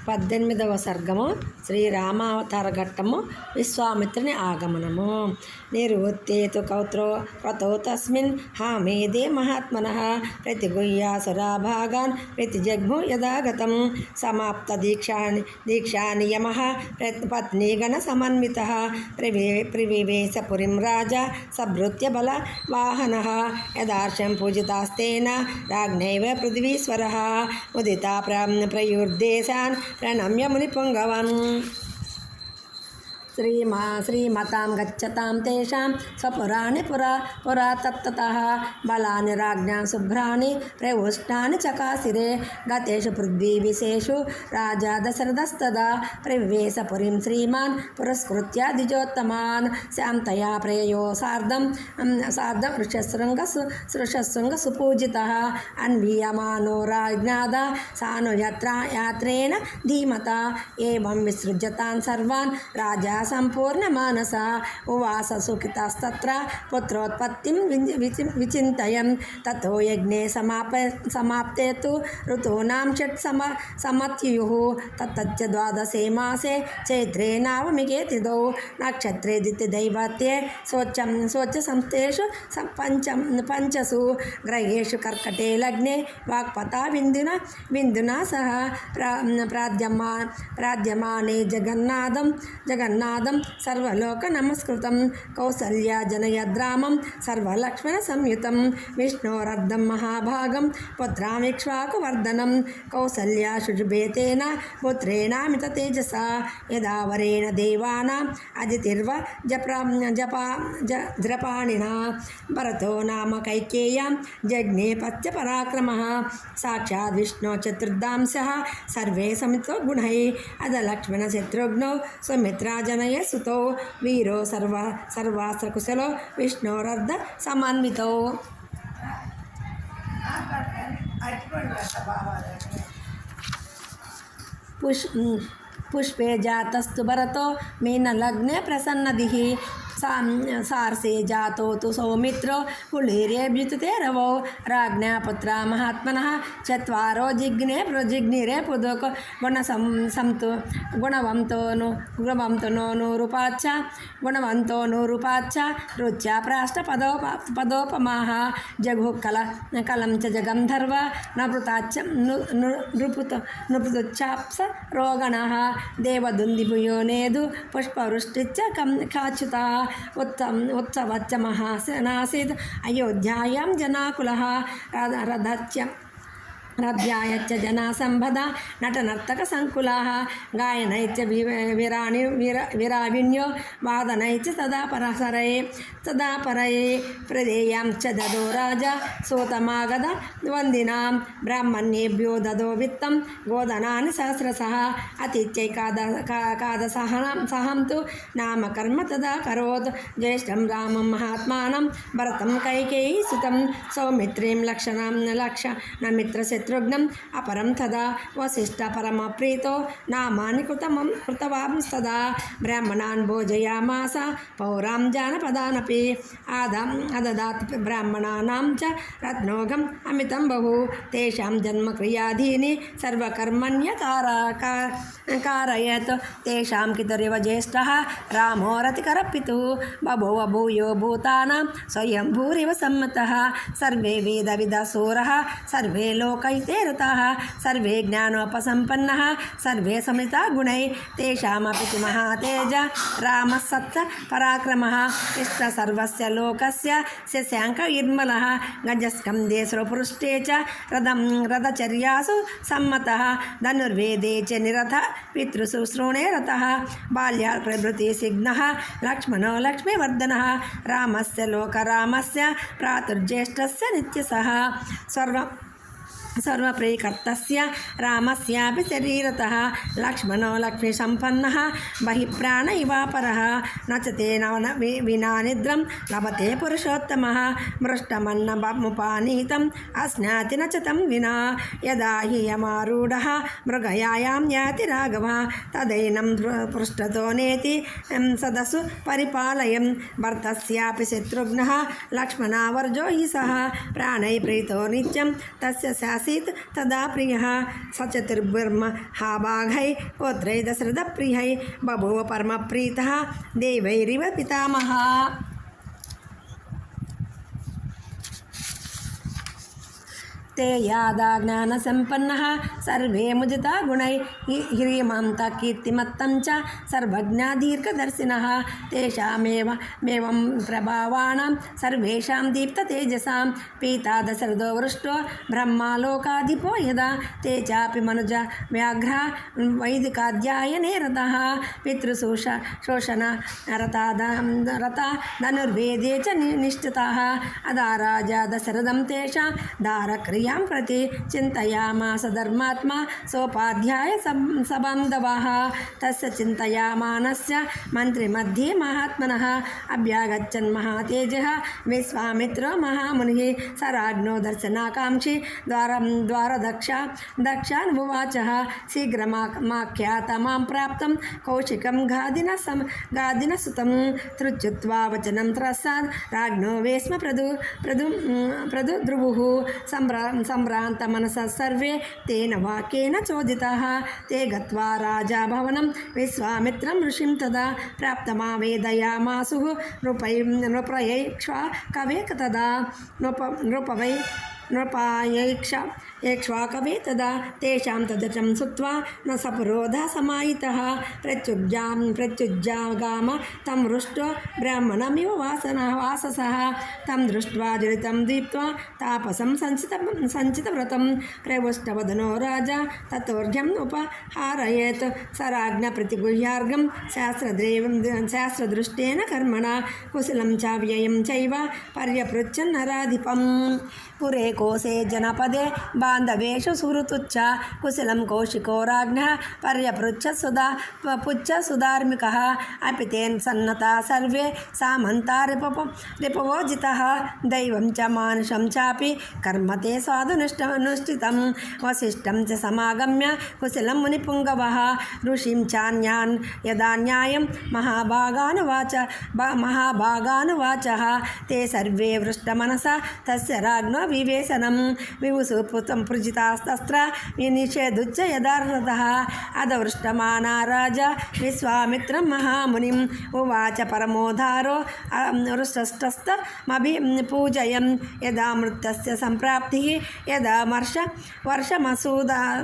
18వ సర్గము శ్రీరామావతార ఘట్టము విశ్వామిత్రుని ఆగమనము. నిర్వృత్తేతు క్రతౌ తస్మిన్ హామేదే మహాత్మనః ప్రతిగుహ్యాసురాభాగాన్ ప్రతిజగ్ము యదాగతం సమాప్త దీక్షానియమః పత్నీగణ సమన్వితః ప్రవివేశ పురిం రాజా సభృత్య బల వాహనః యదార్శం పూజితాస్తేన రాజ్ఞైవ పృథ్వీశ్వరः ఉదితా ప్రయుర్దేశాన్ ప్రణమ్య మునిపుంగవన్ శ్రీమతాం గచ్చతాం తేషాం స్వపురాణి పురా తత్తతః బలాని రాజ్ఞా శుభ్రాణి ప్రవుష్టాని చకాసిరే గతేషు పృథ్వీవిశేషు రాజా దశరథస్తదా ప్రవివేశ పురీం శ్రీమాన్ పురస్కృత్య ద్విజోత్తమాన్ శాంతయా ప్రేయో సార్ధం ఋషశృంగ సుపూజితః అన్వీయమానో రాజ్ఞాద సాను యాత్రేణ ధీమత ఏవం విసృజ్యతాన్ సర్వాన్ రాజా సంపూర్ణ మానస ఉవాస సుఖితస్తత్ర పుత్రోత్పత్తిం విచింతయన్ తతో యజ్ఞే సమాప్తే తు ఋతూనాం షట్ సమత్యుః తచ్చ ద్వాదశే మాసే చైత్రే నవమికేతిదౌ నక్షత్రే దిత్యదైవత్యే స్వచ్ఛ సంస్థేషు పంచసు గ్రహేషు కర్కటే లగ్నే వాక్పతా విందునా సహ ప్రాద్యమానే జగన్నాథం సర్వలోక నమస్కృతం కౌసల్యా జనయద్రామం సర్వలక్ష్మణ సంయుతం విష్ణోరర్ధం మహాభాగం పుత్రామిక్ష్వాకు వర్ధనం కౌసల్యా శుజుభేతేన పుత్రేణామిత తేజస యదావరేణ దేవానాం అదితిర్వ జపాణినా భరతో నామ కైకేయాం జజ్ఞే పత్య పరాక్రమః సాక్షాత్ విష్ణో చతుర్దాంశః సర్వే సమితో గుణై అద లక్ష్మణ శత్రుఘ్నౌ సుమిత్రాజనయ సుతో వీరో సర్వాస్త్రకుశలో విష్ణోరర్ధ సమన్వితో. పుష్పే జాతస్తు భరతో మీనలగ్నే ప్రసన్నదిః సార్సే జాతో తు సౌమిత్రో కుళీరేభ్యుతే రవో రాజ్ఞా పుత్ర మహాత్మనః చత్వారో జిగ్నిరే పుదుక గుణవంతో నూరుపాచ్చ రుచ్యా ప్రాష్ట పదోపమాః జఘు కలం చ జగంధర్వ నృపుతుచ్చాప్స రోగణః దేవదుందిభుయో నేదు పుష్పవృష్టిచ్చ కాచ్యుత ఉత్సవచ్చ మహాసనాసీద్ అయోధ్యాయాం జనాకులః రథ్యాయచ్చ జనాసంపద నటనర్తక సంకులాః గాయనైచ్చ విరావిణ్యో వాదనైచ్చ సదా పరయే ప్రదేయాం చ దదో రాజా సూతమాగధ వందినాం బ్రాహ్మణ్యేభ్యో దదో విత్తం గోధనాని సహస్రశః అతిథ్యైకాదసహం తు నామకర్మ తదా కరోత్ జ్యేష్ఠం రామం మహాత్మానం భరతం కైకేయీ సుతం సౌమిత్రీం లక్షణమిత్ర శత్రుఘ్నం అపరం తదా వసిష్ఠ పరమప్రీతో నామాని కృతవాంస్తదా బ్రాహ్మణాన్ భోజయామాస పౌరాం జానపదానపి అదదాత్ బ్రాహ్మణానాం చ రత్నోగం అమితం బహు తేషాం జన్మక్రియాధీని సర్వకర్మణ్యకారయత్ తేషాం పితురివ జ్యేష్ఠః రామో రతికరపితుః బభూవ భూయో భూతానాం స్వయం భూరివ సమ్మతః survey వేదవిదసూరः survey లోకైతే రతాః survey జ్ఞానోపసంపన్నः survey Savita గుణై తేషామపి మహాతేజ రామः సత్త పరాక్రమः ఇష్ట సర్వస్య లోకస్య శశాంక నిర్మలः గజస్కందే సురపృష్ఠే చ రథచర్యాసు సమ్మతः ధనుర్వేదే చ నిరత పితృశుశ్రూణే రతः బాల్యాత్ ప్రభృతి సిగ్నः లక్ష్మణో లక్ష్మీవర్ధనः రామస్య లోకరామస్య ప్రాతుర్జ్యేష్ఠస్య నిత్యసః సర్వప్రియకర్తస్య రామస్యాపి శరీరతః లక్ష్మణో లక్ష్మీసంపన్నः బహిఃప్రాణ ఇవాపరः నచతే వినా నిద్రం లభతే పురుషోత్తమः మృష్టమన్నముపానీతం అస్నాతి నచతం వినా యదా హి యమారూఢः మృగయాయాం యాతి రాఘవः తదైనం పృష్ఠతో నేతి సదసు పరిపాలయం భర్తస్యాపి శత్రుఘ్నः లక్ష్మణావర్జో హి సహ ప్రాణై ప్రీతో నిత్యం తస్య శాస్త్ర आसीत् तदा प्रियः स चतुर्ब्रह्महाभागै पौत्रै दशरथप्रियै बभूव परमप्रीतः देवैरिव पितामहः। ते यादा ज्ञानसम्पन्नः सर्वे मुदिता गुणैः ह्रीमन्ता कीर्तिमत्तं च सर्वज्ञा दीर्घदर्शिनः तेषामेवं प्रभावाणां सर्वेषां दीप्ततेजसां पीता दशरथो वृष्टो ब्रह्मालोकाधिपो यदा ते चापि मनुजा व्याघ्रा वैदिकाध्यायने रतः पितृशोषण रता धनुर्वेदे च निष्ठिताः अदा राजा दशरथं तेषां दारक्रिया प्रति चिन्तयामास धर्मात्मा सोपाध्याय सबन्धवः तस्य चिन्तयामानस्य मन्त्रिमध्ये महात्मनः अभ्यागच्छन् महातेजः विश्वामित्रो महामुनिः स राज्ञो दर्शनाकाङ्क्षी द्वारदक्षानुवाचः शीघ्रमाख्यातमां प्राप्तं कौशिकं गादिनसुतं तृच्युत्वा वचनं त्रस्सात् राज्ञो वेश्म प्रदुद्रुवुः सम्भ्रान्तमनसः सर्वे तेन वाक्येन चोदिताः ते गत्वा राजाभवनं विश्वामित्रं ऋषिं तदा प्राप्तमावेदयामासुः नृपयैक्ष्वा कवे तदा नृपायैक्ष्वाकवे तदा तेषां तदचं सुत्वा न सपुरोधः समाहितः प्रत्युज्जागाम तं हृष्टो ब्राह्मणमिव वाससः तं दृष्ट्वा ज्वलितं दीप्त्वा तापसं सञ्चितव्रतं प्रवृष्टवदनो राजा ततोर्घ्यम् उपहारयेत् स राज्ञा प्रतिगुह्यार्घं शास्त्रदृष्टेन कर्मणा कुशलं चाव्ययं चैव पर्यपृच्छन् नराधिपम् पुरे कोशे जनपदे बान्धवेषु सुहृतुच्च कुशलं कौशिको राज्ञः पर्यपृच्छ सुधार्मिकः अपि तेन सन्नता सर्वे सामन्ता रिपवोजितः दैवं च मानुषं चापि कर्म ते स्वादुनुष्ठितं वसिष्ठं च समागम्य कुशलं मुनिपुङ्गवः ऋषिं चान्यान् यदा न्यायं महाभागानुवाचः ते सर्वे वृष्टमनसा तस्य राज्ञो विवेशनं विवुसुपुतं पृजितास्तस्त्र विनिषेधुच्च यदार्थतः अधवृष्टमाना राजा विश्वामित्रं महामुनिम् उवाच परमोधारो हृष्टस्तमभिपूजयन् यदा मृतस्य सम्प्राप्तिः यदा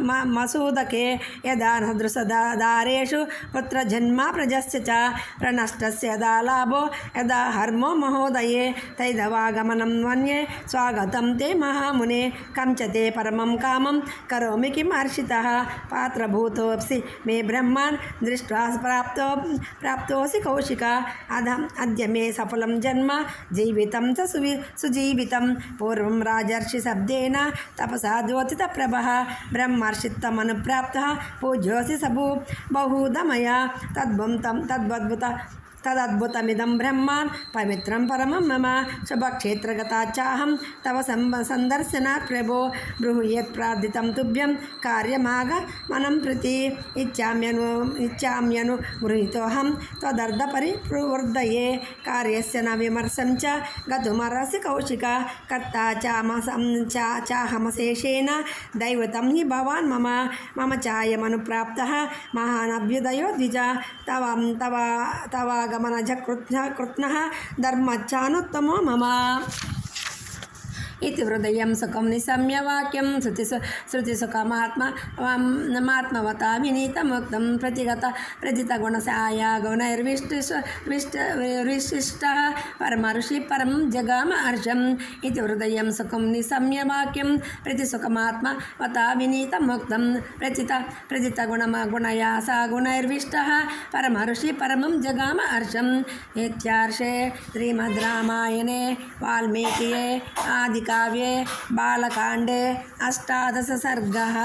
वर्षमसूदके यदा नदृशदारेषु पुत्रजन्मा प्रजस्य च प्रनष्टस्य यदा लाभो यदा हर्मो महोदये तैदवागमनं मन्ये स्वागतं ते महामुने कं च ते परमं कामं करोमि किम् हर्षितः पात्रभूतोऽपि मे ब्रह्मान् दृष्ट्वा प्राप्तोऽसि कौशिका अद्य मे सफलं जन्म जीवितं च सुजीवितं पूर्वं राजर्षिशब्देन तपसा ज्योतितप्रभः ब्रह्मर्षित्वमनुप्राप्तः पूज्योऽसि स बहुधमया तदद्भुतमिदं ब्रह्मान् पवित्रं परमं मम शुभक्षेत्रगता चाहं तव सन्दर्शनात् प्रभो ब्रूहि प्रार्थितं तुभ्यं कार्यमागमनं प्रति इच्छाम्यनु गृहीतोऽहं त्वदर्धपरिप्रवृद्धये कार्यस्य न विमर्शं च गतुमर्हसि कौशिका कर्ता चाहमशेषेण दैवतं हि भवान् मम चायमनुप्राप्तः महानभ्युदयो द्विज तवागमनज कृत्नः धर्मच्चानुत्तमो मम इति हृदयं सुखं निशम्य वाक्यं श्रुतिसुखमात्मवता विनीतमुक्तं प्रतितगुणसाया गुणैर्विशिष्टः परमर्षि परं जगाम हर्षम् इति हृदयं सुखं निशम्य वाक्यं प्रतिसुखमात्मवता विनीतमुक्तं प्रतितगुणया सा गुणैर्विष्टः परमर्षि परमं जगाम हर्षम् इत्यार्षे श्रीमद् रामायणे वाल्मीकिये आदिकाव्ये बालकाण्डे 18 सर्गः।